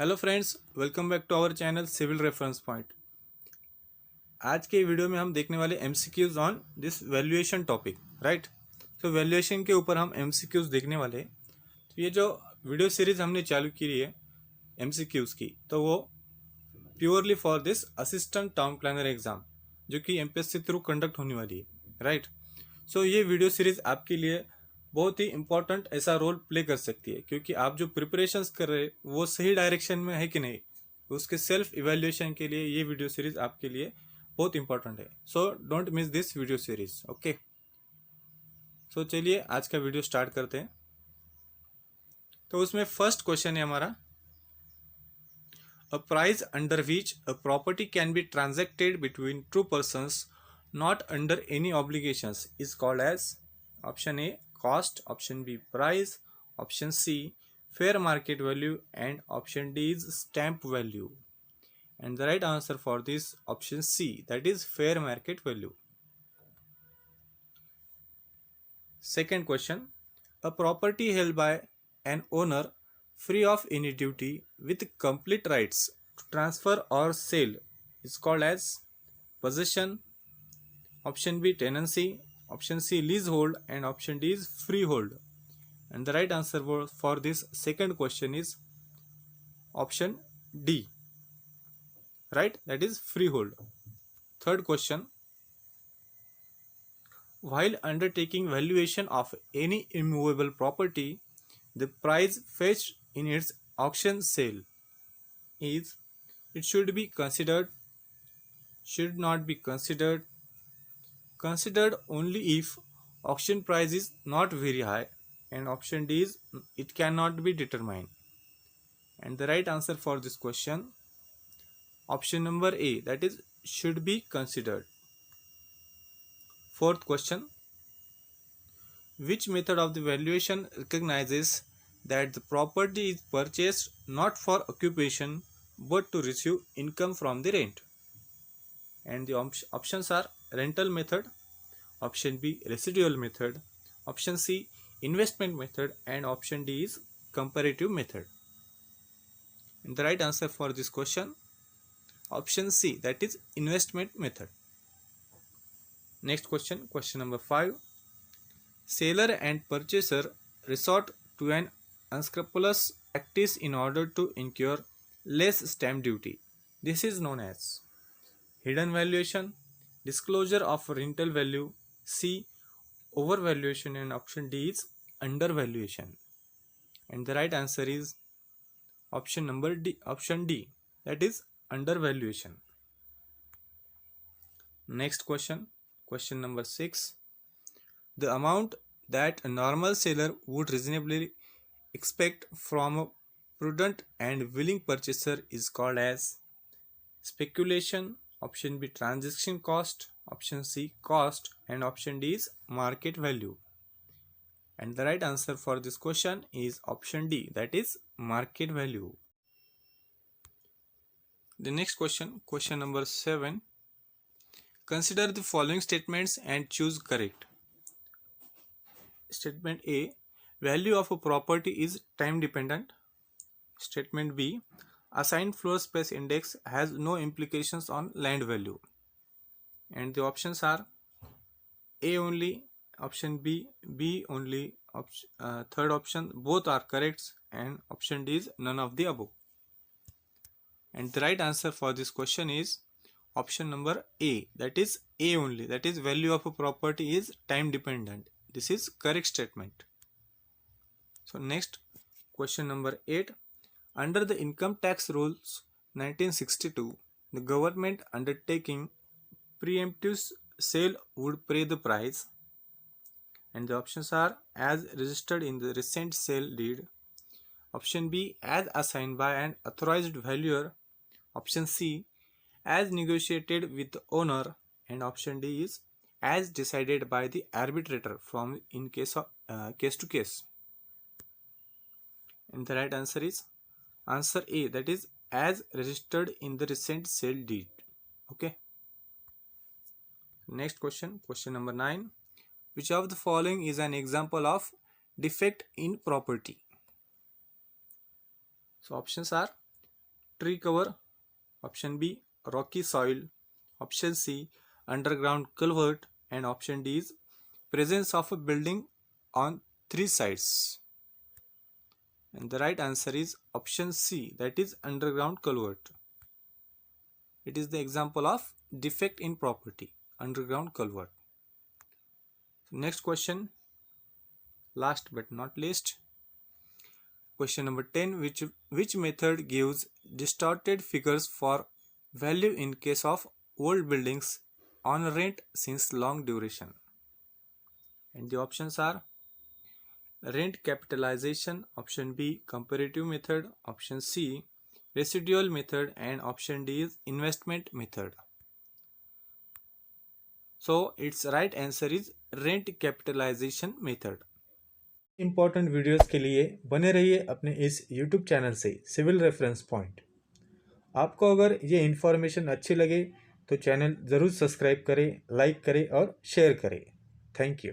Hello friends, welcome back to our channel civil reference point. आज के video में हम देखने वाले MCQs on this valuation topic, right. तो वैल्यूएशन के ऊपर हम एमसीक्यूज देखने वाले। तो ये जो वीडियो सीरीज हमने चालू की है एमसीक्यूज की, तो वो purely for this assistant town planner exam जो कि एमपीएससी थ्रू कंडक्ट होने वाली है, राइट। सो ये वीडियो सीरीज आपके लिए बहुत ही इंपॉर्टेंट ऐसा रोल प्ले कर सकती है, क्योंकि आप जो प्रिपरेशंस कर रहे हैं वो सही डायरेक्शन में है कि नहीं, उसके सेल्फ इवेल्युएशन के लिए ये वीडियो सीरीज आपके लिए बहुत इंपॉर्टेंट है। So don't miss this video series, okay. So चलिए आज का वीडियो स्टार्ट करते हैं। तो उसमें फर्स्ट क्वेश्चन है हमारा, a price under which a property can be transacted between two persons not under any obligations is called as, option A cost, option B price, option C fair market value, and option D is stamp value. And the right answer for this option C, that is fair market value. Second question, a property held by an owner free of any duty with complete rights to transfer or sale is called as possession, option B tenancy, option C leasehold, and option D is freehold. And the right answer for this second question is option D, right, that is freehold. Third question, while undertaking valuation of any immovable property, the price fetched in its auction sale is, it should be considered, should not be considered, considered only if auction price is not very high, and option D is it cannot be determined. And the right answer for this question, option number A, that is should be considered. Fourth question, which method of the valuation recognizes that the property is purchased not for occupation but to receive income from the rent? And the options are rental method, option B residual method, option C investment method, and option D is comparative method. And the right answer for this question, option C, that is investment method. Next question, question number 5. Seller and purchaser resort to an unscrupulous practice in order to incur less stamp duty. This is known as hidden valuation, disclosure of rental value, C overvaluation, and option D is undervaluation. And the right answer is option number D, option D, that is undervaluation. Next question, question number 6. The amount that a normal seller would reasonably expect from a prudent and willing purchaser is called as speculation, option B transaction cost, option C cost, and option D is market value. And the right answer for this question is option D, that is market value. The next question, question number 7. Consider the following statements and choose correct. Statement A, value of a property is time dependent. Statement B, assigned floor space index has no implications on land value. And the options are A only, option B, B only, third option both are correct, and option D is none of the above. And the right answer for this question is option number A, that is A only, that is value of a property is time dependent. This is correct statement. So next, question number 8. Under the income tax rules 1962, the government undertaking preemptive sale would pay the price. And the options are as registered in the recent sale deed, option B as assigned by an authorized valuer, option C as negotiated with the owner, and option D is as decided by the arbitrator from in case of case to case. And the right answer is answer A, that is as registered in the recent sale deed. Okay. Next question, question number 9. Which of the following is an example of defect in property? So options are tree cover, option B rocky soil, option C underground culvert, and option D is presence of a building on 3 sides. And the right answer is option C, that is underground culvert. It is the example of defect in property, underground culvert. Next question, last but not least, question number 10, which method gives distorted figures for value in case of old buildings on rent since long duration? And the options are rent capitalization, option B comparative method, option C residual method, and option D is investment method. So its right answer is rent capitalization method. Important videos के लिए बने रहिए अपने इस YouTube channel से civil reference point. आपको अगर ये इन्फॉर्मेशन अच्छी लगे तो चैनल ज़रूर सब्सक्राइब करें, लाइक करें और शेयर करें। Thank you.